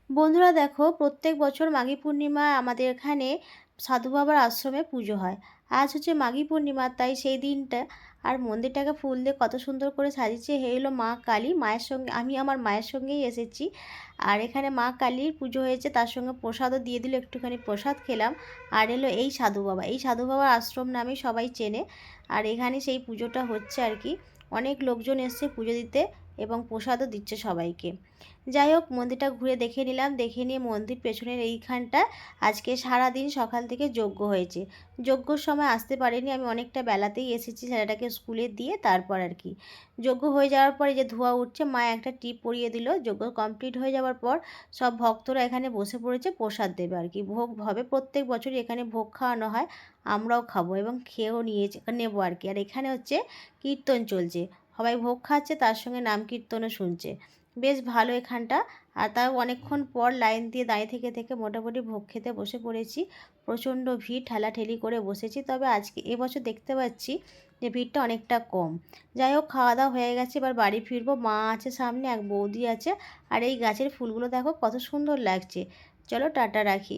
বন্ধুরা দেখো, প্রত্যেক বছর মাঘী পূর্ণিমা আমাদের এখানে সাধু বাবার আশ্রমে পুজো হয়। আজ হচ্ছে মাঘী পূর্ণিমা, তাই সেই দিনটা আর মন্দিরটাকে ফুল দিয়ে কত সুন্দর করে সাজিয়েছে। হলো মা কালী, মায়ের সঙ্গে আমি আমার মায়ের সঙ্গেই এসেছি। আর এখানে মা কালীর পুজো হয়েছে, তার সঙ্গে প্রসাদও দিয়ে দিল, একটুখানি প্রসাদ খেলাম। আর এলো এই সাধু বাবা, এই সাধু বাবার আশ্রম নামে সবাই চেনে। আর এখানে সেই পুজোটা হচ্ছে আর কি। অনেক লোকজন এসছে পুজো দিতে এবং প্রসাদও দিচ্ছে সবাইকে। যাই হোক, মন্দিরটা ঘুরে দেখে নিলাম। দেখে নিয়ে মন্দির পেছনের এইখানটা আজকে সারাদিন সকাল থেকে যজ্ঞ হয়েছে। যজ্ঞর সময় আসতে পারিনি, আমি অনেকটা বেলাতেই এসেছি ছেলেটাকে স্কুলে দিয়ে। তারপর আর কি যজ্ঞ হয়ে যাওয়ার পরে যে ধোঁয়া উঠছে, মা একটা টিপ পরিয়ে দিল। যজ্ঞ কমপ্লিট হয়ে যাওয়ার পর সব ভক্তরা এখানে বসে পড়েছে, প্রসাদ দেবে আর কি। ভোগ হবে, প্রত্যেক বছরই এখানে ভোগ খাওয়ানো হয়। আমরাও খাবো এবং খেয়েও নেবো আর কি। আর এখানে হচ্ছে কীর্তন চলছে, সবাই ভোগ খাচ্ছে, তার সঙ্গে নাম কীর্তনও শুনছে। বেশ ভালো এখানটা। আর তাও অনেকক্ষণ পর লাইন দিয়ে দাঁড়িয়ে থেকে থেকে মোটামুটি ভোগ খেতে বসে পড়েছি। প্রচণ্ড ভিড়, ঠেলাঠেলি করে বসেছি। তবে আজকে এবছর দেখতে পাচ্ছি যে ভিড়টা অনেকটা কম। যাই হোক, খাওয়া দাওয়া হয়ে গেছে, এবার বাড়ি ফিরবো। মা আছে সামনে, এক বৌদি আছে। আর এই গাছের ফুলগুলো দেখো কত সুন্দর লাগছে। চলো টাটা, রাখি।